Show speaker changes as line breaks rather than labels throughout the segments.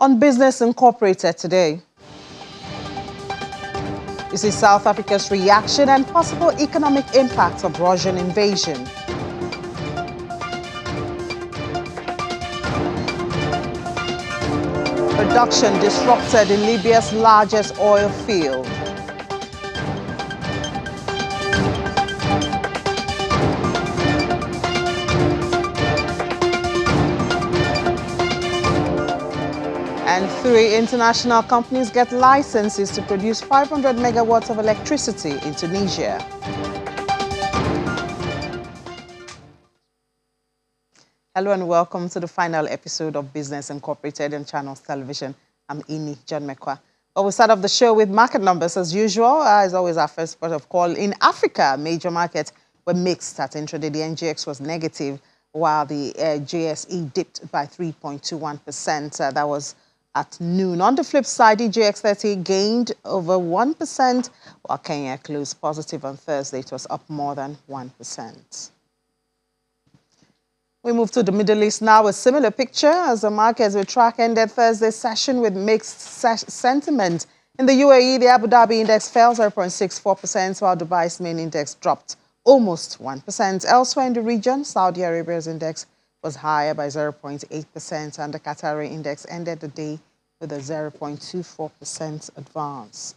On Business Incorporated today, you see South Africa's reaction and possible economic impact of Russian invasion. Production disrupted in Libya's largest oil field. And 3 international companies get licenses to produce 500 megawatts of electricity in Tunisia. Hello and welcome to the final episode of Business Incorporated on Channels Television. I'm Ini John Mekwa. Well, we start off the show with market numbers as usual. As always, our first port of call in Africa. Major markets were mixed at intraday. The NGX was negative, while the JSE dipped by 3.21%. That was at noon. On the flip side, the GX30 gained over 1%, while Kenya closed positive on Thursday. It was up more than 1%. We move to the Middle East now. A similar picture as the markets will track ended Thursday's session with mixed sentiment. In the UAE, the Abu Dhabi index fell 0.64%, while Dubai's main index dropped almost 1%. Elsewhere in the region, Saudi Arabia's index was higher by 0.8%, and the Qatari index ended the day with a 0.24% advance.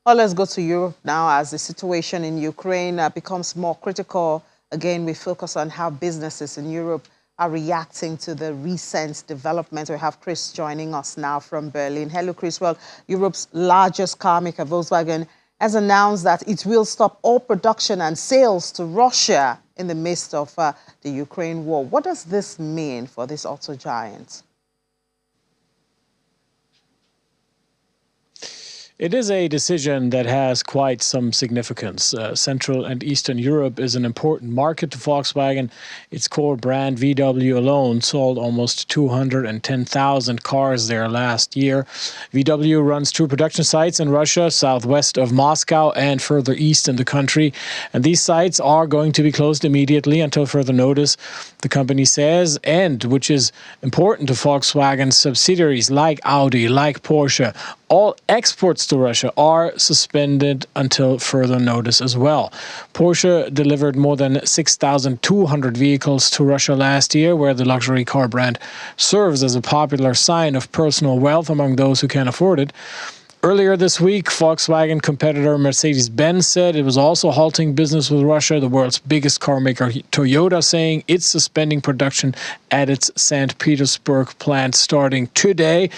Well, let's go to Europe now as the situation in Ukraine becomes more critical. Again, we focus on how businesses in Europe are reacting to the recent developments. We have Chris joining us now from Berlin. Hello, Chris. Well, Europe's largest car maker, Volkswagen, has announced that it will stop all production and sales to Russia in the midst of the Ukraine war. What does this mean for this auto giant?
It is a decision that has quite some significance. Central and Eastern Europe is an important market to Volkswagen. Its core brand VW alone sold almost 210,000 cars there last year. VW runs 2 production sites in Russia, southwest of Moscow and further east in the country. And these sites are going to be closed immediately until further notice, the company says, and which is important to Volkswagen's subsidiaries like Audi, like Porsche. All exports to Russia are suspended until further notice as well. Porsche delivered more than 6,200 vehicles to Russia last year, where the luxury car brand serves as a popular sign of personal wealth among those who can afford it. Earlier this week, Volkswagen competitor Mercedes-Benz said it was also halting business with Russia. The world's biggest car maker, Toyota, saying it's suspending production at its St. Petersburg plant starting today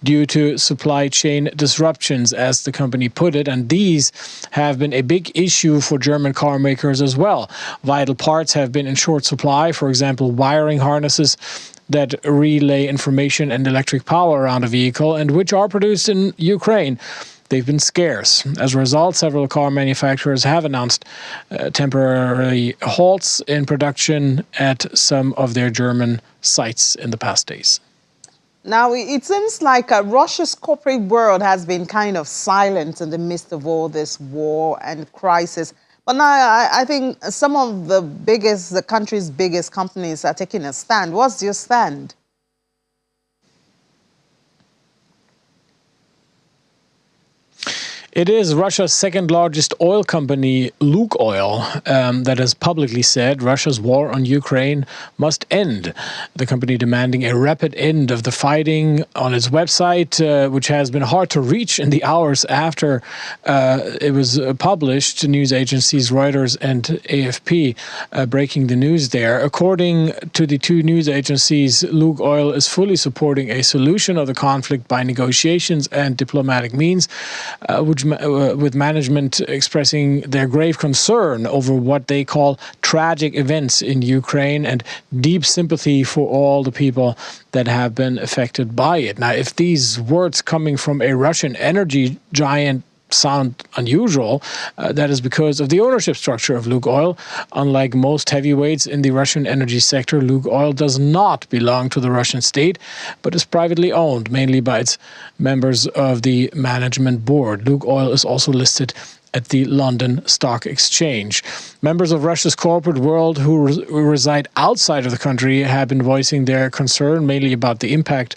due to supply chain disruptions, as the company put it. And these have been a big issue for German car makers as well. Vital parts have been in short supply, for example, wiring harnesses that relay information and electric power around a vehicle and which are produced in Ukraine. They've been scarce. As a result, several car manufacturers have announced temporary halts in production at some of their German sites in the past days.
Now, it seems like Russia's corporate world has been kind of silent in the midst of all this war and crisis. But now I think some of the country's biggest companies are taking a stand. What's your stand?
It is Russia's second largest oil company, Lukoil, that has publicly said Russia's war on Ukraine must end. The company demanding a rapid end of the fighting on its website, which has been hard to reach in the hours after it was published. News agencies Reuters and AFP breaking the news there. According to the 2 news agencies, Lukoil is fully supporting a solution of the conflict by negotiations and diplomatic means, with management expressing their grave concern over what they call tragic events in Ukraine and deep sympathy for all the people that have been affected by it. Now, if these words coming from a Russian energy giant sound unusual, that is because of the ownership structure of Lukoil. Unlike most heavyweights in the Russian energy sector, Lukoil does not belong to the Russian state, but is privately owned, mainly by its members of the management board. Lukoil is also listed at the London Stock Exchange. Members of Russia's corporate world who reside outside of the country have been voicing their concern, mainly about the impact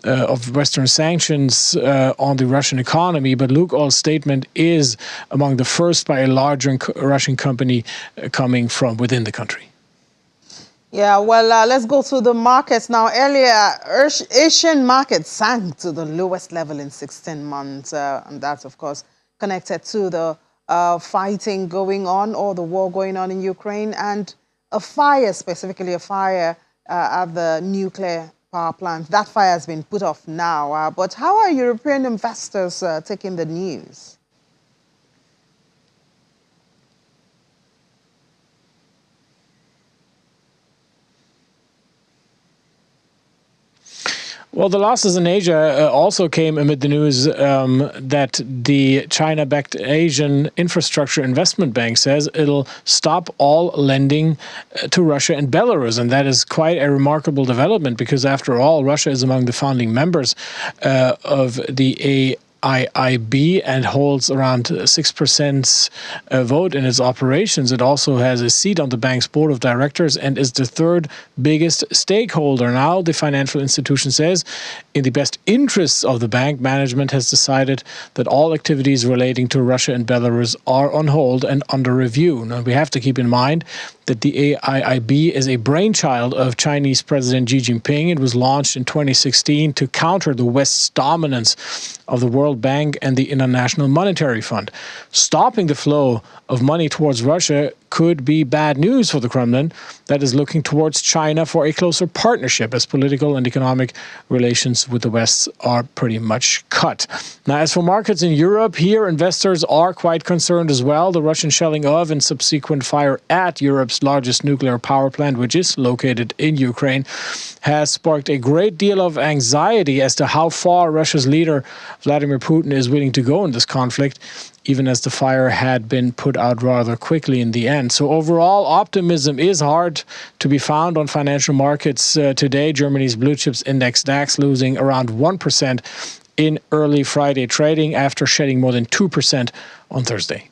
of Western sanctions on the Russian economy. But Lukoil's statement is among the first by a larger Russian company coming from within the country.
Yeah, well, let's go to the markets now. Earlier, Asian markets sank to the lowest level in 16 months. And that's, of course, connected to the fighting going on, or the war going on in Ukraine, and a fire, specifically a fire at the nuclear power plant. That fire has been put off now. But how are European investors taking the news?
Well, the losses in Asia also came amid the news that the China-backed Asian Infrastructure Investment Bank says it'll stop all lending to Russia and Belarus. And that is quite a remarkable development because, after all, Russia is among the founding members of the IIB and holds around 6% vote in its operations. It also has a seat on the bank's board of directors and is the third biggest stakeholder. Now, the financial institution says, in the best interests of the bank, management has decided that all activities relating to Russia and Belarus are on hold and under review. Now, we have to keep in mind that the AIIB is a brainchild of Chinese President Xi Jinping. It was launched in 2016 to counter the West's dominance of the World Bank and the International Monetary Fund. Stopping the flow of money towards Russia could be bad news for the Kremlin, that is looking towards China for a closer partnership, as political and economic relations with the West are pretty much cut. Now, as for markets in Europe, here investors are quite concerned as well. The Russian shelling of and subsequent fire at Europe's largest nuclear power plant, which is located in Ukraine, has sparked a great deal of anxiety as to how far Russia's leader, Vladimir Putin, is willing to go in this conflict, even as the fire had been put out rather quickly in the end. So overall, optimism is hard to be found on financial markets today. Germany's blue chips index DAX losing around 1% in early Friday trading after shedding more than 2% on Thursday.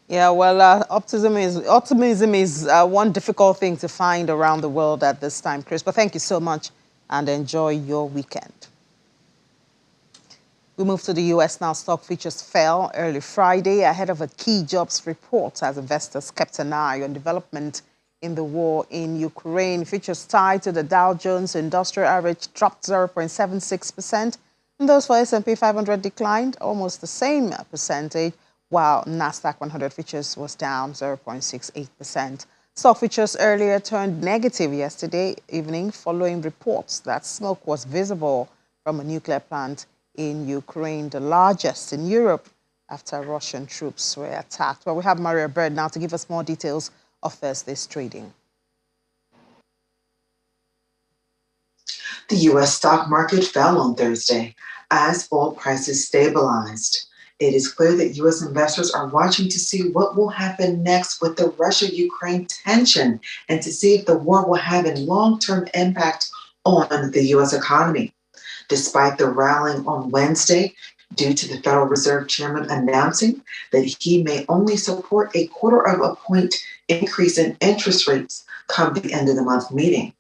Yeah, well, optimism is one difficult thing to find around the world at this time, Chris. But thank you so much and enjoy your weekend. We move to the U.S. now. Stock futures fell early Friday ahead of a key jobs report as investors kept an eye on development in the war in Ukraine. Futures tied to the Dow Jones Industrial Average dropped 0.76%, and those for S&P 500 declined almost the same percentage, while Nasdaq 100 futures was down 0.68%. Stock futures earlier turned negative yesterday evening following reports that smoke was visible from a nuclear plant in Ukraine, the largest in Europe after Russian troops were attacked. Well, we have Maria Bird now to give us more details of Thursday's trading.
The U.S. stock market fell on Thursday as oil prices stabilized. It is clear that U.S. investors are watching to see what will happen next with the Russia-Ukraine tension and to see if the war will have a long-term impact on the U.S. economy. Despite the rallying on Wednesday, due to the Federal Reserve Chairman announcing that he may only support a 0.25 point increase in interest rates come the end of the month meeting.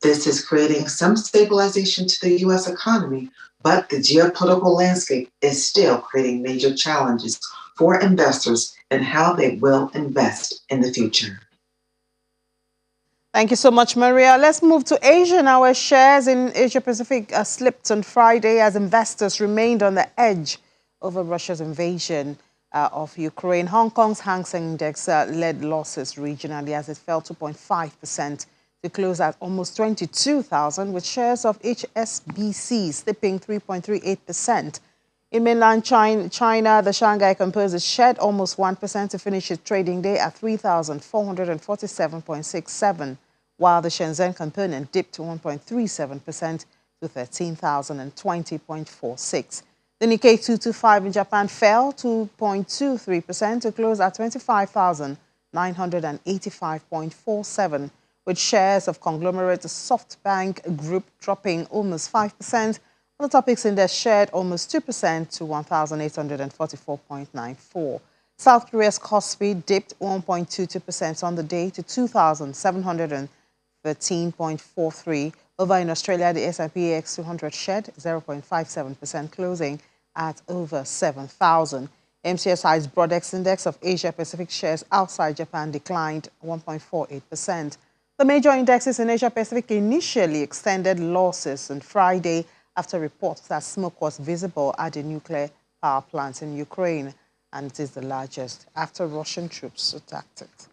This is creating some stabilization to the U.S. economy, but the geopolitical landscape is still creating major challenges for investors and how they will invest in the future.
Thank you so much, Maria. Let's move to Asia now, where shares in Asia-Pacific slipped on Friday as investors remained on the edge over Russia's invasion of Ukraine. Hong Kong's Hang Seng Index led losses regionally as it fell 2.5% to close at almost 22,000, with shares of HSBC slipping 3.38%. In mainland China, the Shanghai Composite shed almost 1% to finish its trading day at 3,447.67, while the Shenzhen Component dipped 1.37% to 13,020.46. The Nikkei 225 in Japan fell 2.23% to close at 25,985.47, with shares of conglomerate SoftBank Group dropping almost 5%. The Topics Index shared almost 2% to 1,844.94. South Korea's Kospi dipped 1.22% on the day to 2,713.43. Over in Australia, the S&P AX 200 shed 0.57%, closing at over 7,000. MCSI's Broadex Index of Asia-Pacific shares outside Japan declined 1.48%. The major indexes in Asia-Pacific initially extended losses on Friday after reports that smoke was visible at the nuclear power plant in Ukraine, and it is the largest after Russian troops attacked it.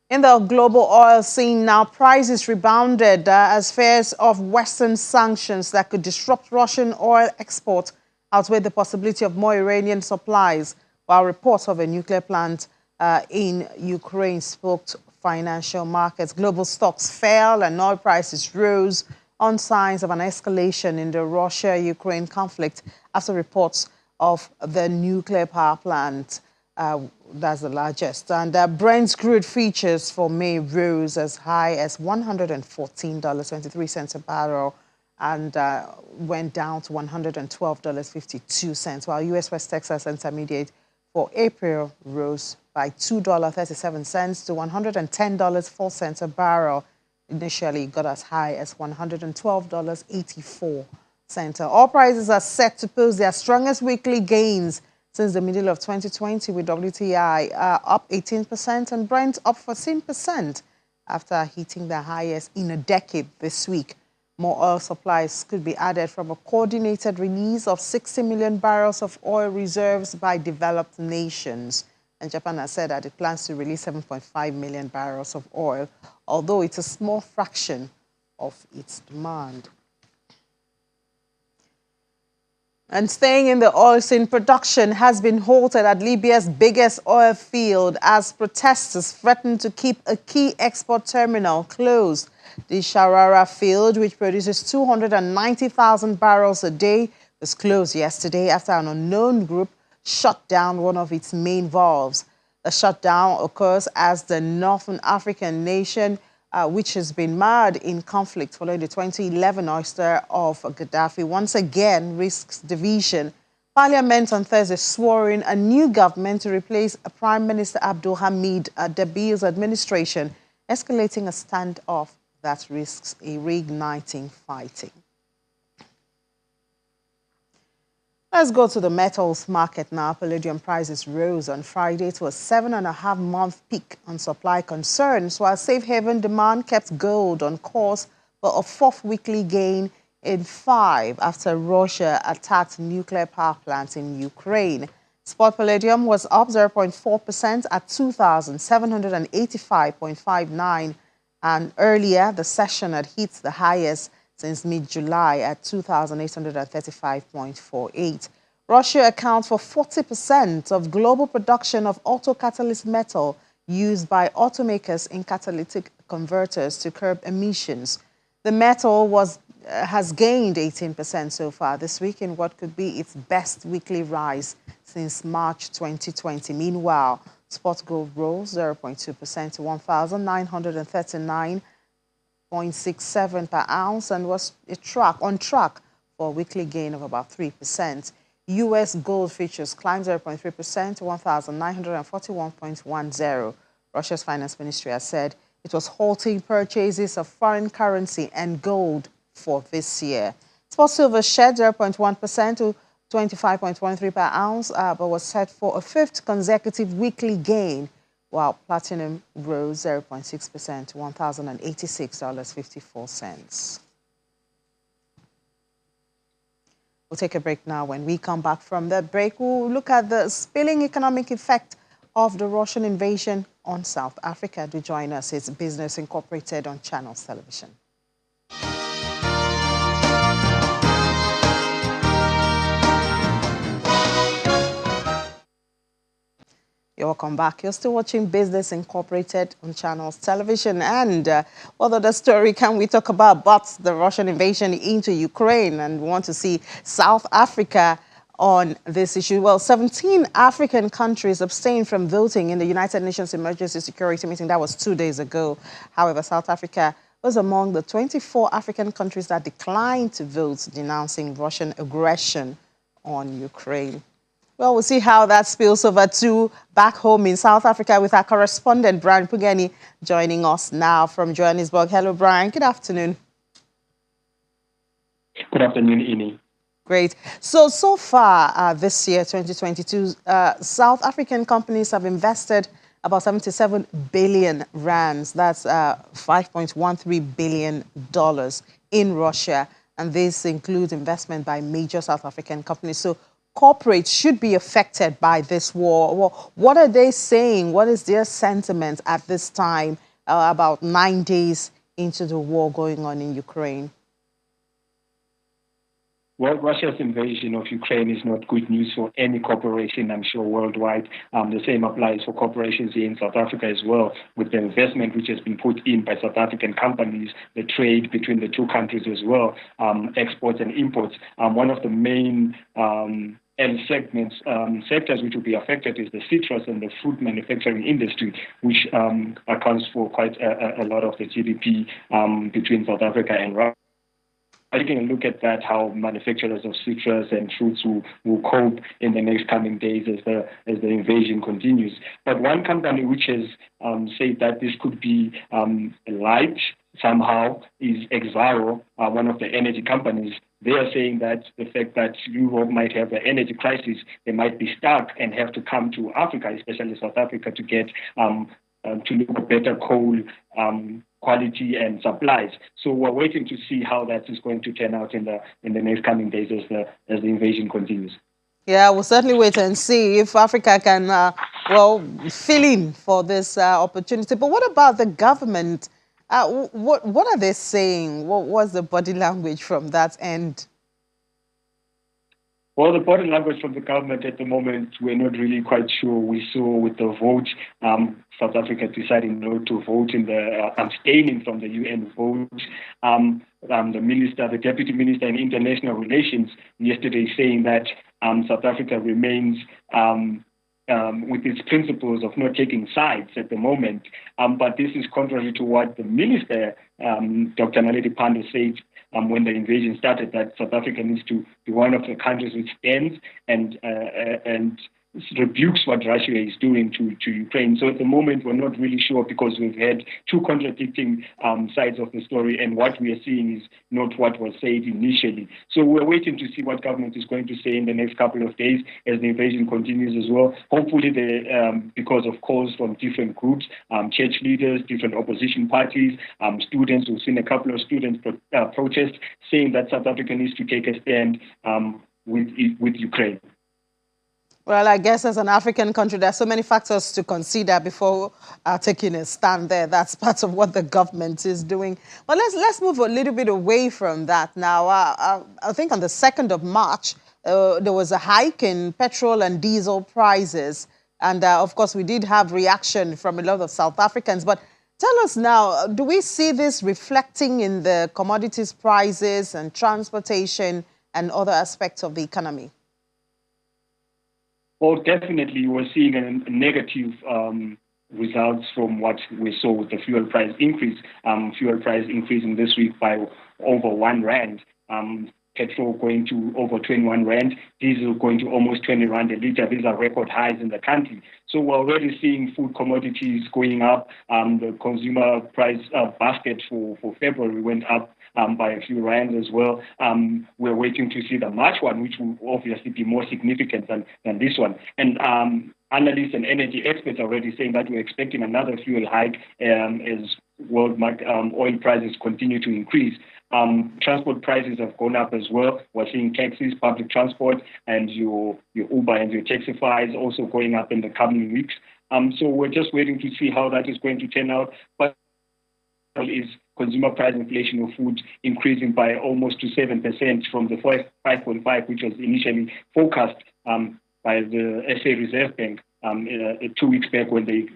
In the global oil scene now, prices rebounded as fears of Western sanctions that could disrupt Russian oil export outweighed the possibility of more Iranian supplies, while reports of a nuclear plant in Ukraine spoke to financial markets. Global stocks fell and oil prices rose on signs of an escalation in the Russia-Ukraine conflict after reports of the nuclear power plant. That's the largest. And Brent's crude futures for May rose as high as $114.23 a barrel and went down to $112.52, while U.S. West Texas Intermediate for April rose by $2.37 to $110.04 a barrel. Initially got as high as $112.84. Oil prices are set to post their strongest weekly gains since the middle of 2020, with WTI up 18% and Brent up 14% after hitting the highest in a decade this week. More oil supplies could be added from a coordinated release of 60 million barrels of oil reserves by developed nations. And Japan has said that it plans to release 7.5 million barrels of oil, although it's a small fraction of its demand. And staying in the oil scene, production has been halted at Libya's biggest oil field as protesters threaten to keep a key export terminal closed. The Sharara field, which produces 290,000 barrels a day, was closed yesterday after an unknown group shut down one of its main valves. The shutdown occurs as the Northern African nation, which has been mired in conflict following the 2011 ouster of Gaddafi, once again risks division. Parliament on Thursday swore in a new government to replace Prime Minister Abdul Hamid Dabi's administration, escalating a standoff that risks reigniting fighting. Let's go to the metals market now. Palladium prices rose on Friday to a 7.5-month peak on supply concerns, while safe haven demand kept gold on course for a fourth weekly gain in 5 after Russia attacked nuclear power plants in Ukraine. Spot palladium was up 0.4% at 2,785.59, and earlier the session had hit the highest since mid-July at 2,835.48. Russia accounts for 40% of global production of autocatalyst metal used by automakers in catalytic converters to curb emissions. The metal has gained 18% so far this week in what could be its best weekly rise since March 2020. Meanwhile, spot gold rose 0.2% to 1,939.67 per ounce and was on track for a weekly gain of about 3%. U.S. gold futures climbed 0.3% to 1,941.10. Russia's finance ministry has said it was halting purchases of foreign currency and gold for this year. Spot silver shed 0.1% to 25.13 per ounce, but was set for a fifth consecutive weekly gain, while platinum rose 0.6% to $1,086.54. We'll take a break now. When we come back from that break, we'll look at the spilling economic effect of the Russian invasion on South Africa. Do join us. It's Business Incorporated on Channels Television. You're welcome back. You're still watching Business Incorporated on Channels Television. And what other story can we talk about but the Russian invasion into Ukraine? And we want to see South Africa on this issue. Well, 17 African countries abstained from voting in the United Nations Emergency Security Meeting. That was 2 days ago. However, South Africa was among the 24 African countries that declined to vote, denouncing Russian aggression on Ukraine. Well, we'll see how that spills over to back home in South Africa with our correspondent, Brian Pugeni, joining us now from Johannesburg. Hello, Brian. Good afternoon.
Good afternoon, Ini.
Great. So far this year, 2022, South African companies have invested about 77 billion rands. That's $5.13 billion in Russia. And this includes investment by major South African companies. So corporates should be affected by this war. Well, what are they saying? What is their sentiment at this time, about 9 days into the war going on in Ukraine?
Well, Russia's invasion of Ukraine is not good news for any corporation, I'm sure, worldwide. The same applies for corporations here in South Africa as well, with the investment which has been put in by South African companies, the trade between the two countries as well, exports and imports. One of the main sectors which will be affected is the citrus and the fruit manufacturing industry, which accounts for quite a lot of the GDP between South Africa and Russia. Taking a look at that, how manufacturers of citrus and fruits will cope in the next coming days as the invasion continues. But one company which has said that this could be light somehow is Exxaro, one of the energy companies. They are saying that the fact that Europe might have an energy crisis, they might be stuck and have to come to Africa, especially South Africa, to get to look at better coal quality and supplies. So we're waiting to see how that is going to turn out in the next coming days as the invasion continues.
Yeah, we'll certainly wait and see if Africa can, fill in for this opportunity. But what about the government? What are they saying? What was the body language from that end?
Well, the body language from the government at the moment, we're not really quite sure. We saw with the vote, South Africa deciding not to vote in the abstaining from the UN vote. The deputy minister in international relations yesterday saying that South Africa remains with its principles of not taking sides at the moment. But this is contrary to what the minister, Dr. Naledi Pandor, said when the invasion started, that South Africa needs to be one of the countries which stands and rebukes what Russia is doing to Ukraine. So at the moment, we're not really sure because we've had two contradicting sides of the story, and what we are seeing is not what was said initially. So we're waiting to see what government is going to say in the next couple of days as the invasion continues as well. Hopefully, because of calls from different groups, church leaders, different opposition parties, students, we've seen a couple of students protest saying that South Africa needs to take a stand with Ukraine.
Well, I guess as an African country, there are so many factors to consider before taking a stand there. That's part of what the government is doing. But let's move a little bit away from that now. I think on the 2nd of March, there was a hike in petrol and diesel prices. And of course, we did have reaction from a lot of South Africans. But tell us now, do we see this reflecting in the commodities prices and transportation and other aspects of the economy?
Well, definitely, we're seeing a negative results from what we saw with the fuel price increase. Fuel price increasing this week by over R1. Petrol going to over 21 Rand, diesel going to almost 20 Rand a liter. These are record highs in the country. So we're already seeing food commodities going up. The consumer price basket for February went up by a few rands as well. We're waiting to see the March one, which will obviously be more significant than this one. And analysts and energy experts are already saying that we're expecting another fuel hike as world oil prices continue to increase. Transport prices have gone up as well. We're seeing taxis, public transport, and your Uber and your Taxify is also going up in the coming weeks. So we're just waiting to see how that is going to turn out. But is consumer price inflation of food increasing by almost to 7% from the 5.5, which was initially forecast by the SA Reserve Bank 2 weeks back when they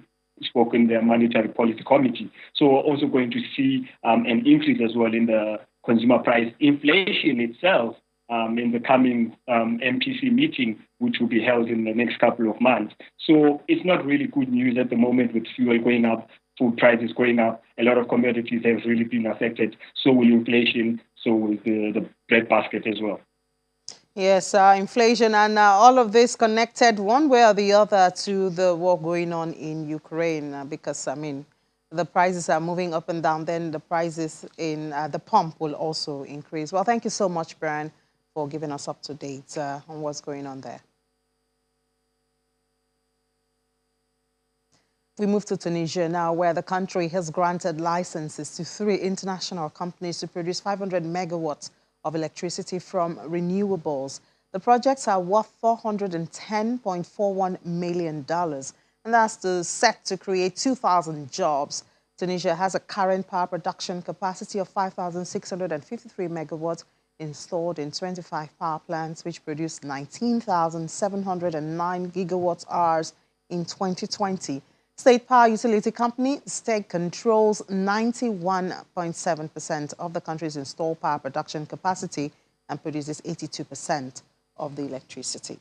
spoke in their monetary policy committee. So we're also going to see an increase as well in the consumer price inflation itself in the coming MPC meeting, which will be held in the next couple of months. So it's not really good news at the moment with fuel going up, food prices going up. A lot of commodities have really been affected. So will inflation, so will the bread basket as well.
Yes, inflation and all of this connected one way or the other to the war going on in Ukraine because, I mean, the prices are moving up and down, then the prices in the pump will also increase. Well, thank you so much, Brian, for giving us up to date on what's going on there. We move to Tunisia now, where the country has granted licenses to 3 international companies to produce 500 megawatts of electricity from renewables. The projects are worth $410.41 million, and that's set to create 2,000 jobs. Tunisia has a current power production capacity of 5,653 megawatts installed in 25 power plants, which produced 19,709 gigawatt hours in 2020. State Power Utility Company, STEG, controls 91.7% of the country's installed power production capacity and produces 82% of the electricity.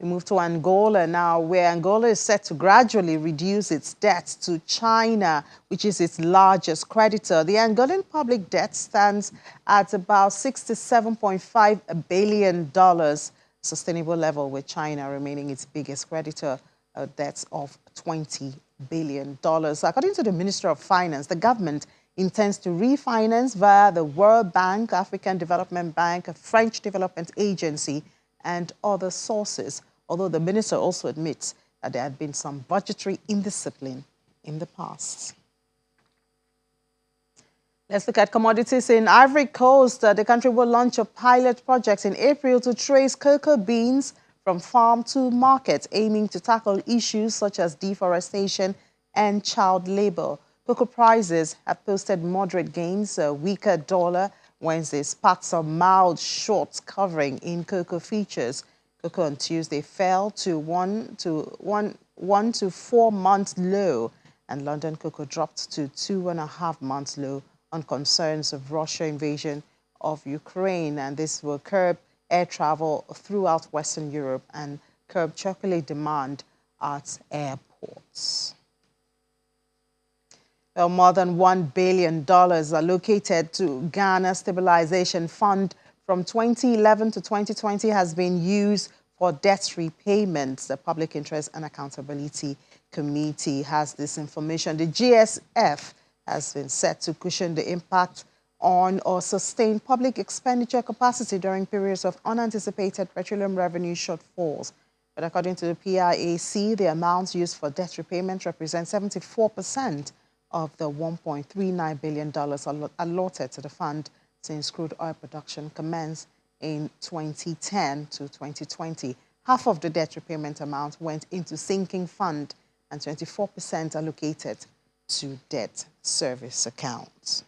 We move to Angola now, where Angola is set to gradually reduce its debt to China, which is its largest creditor. The Angolan public debt stands at about $67.5 billion, sustainable level, with China remaining its biggest creditor, debts of $20 billion. According to the Minister of Finance, the government intends to refinance via the World Bank, African Development Bank, a French development agency, and other sources, although the minister also admits that there had been some budgetary indiscipline in the past. Let's look at commodities in Ivory Coast. The country will launch a pilot project in April to trace cocoa beans from farm to market, aiming to tackle issues such as deforestation and child labor. Cocoa prices have posted moderate gains. A weaker dollar Wednesday sparked some mild short covering in cocoa futures. Cocoa on Tuesday fell to 1 to 4 month low, and London cocoa dropped to 2.5 months low on concerns of Russia invasion of Ukraine, and this will curb air travel throughout Western Europe and curb chocolate demand at airports. Well, more than $1 billion allocated to Ghana Stabilization Fund from 2011 to 2020 has been used for debt repayments. The Public Interest and Accountability Committee has this information. The GSF has been set to cushion the impact on or sustain public expenditure capacity during periods of unanticipated petroleum revenue shortfalls. But according to the PIAC, the amounts used for debt repayment represent 74% of the $1.39 billion allotted to the fund since crude oil production commenced in 2010 to 2020. Half of the debt repayment amount went into sinking fund and 24% allocated to debt service accounts.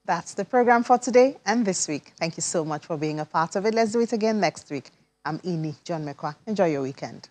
That's the program for today and this week. Thank you so much for being a part of it. Let's do it again next week. I'm Ini John Mekwa. Enjoy your weekend.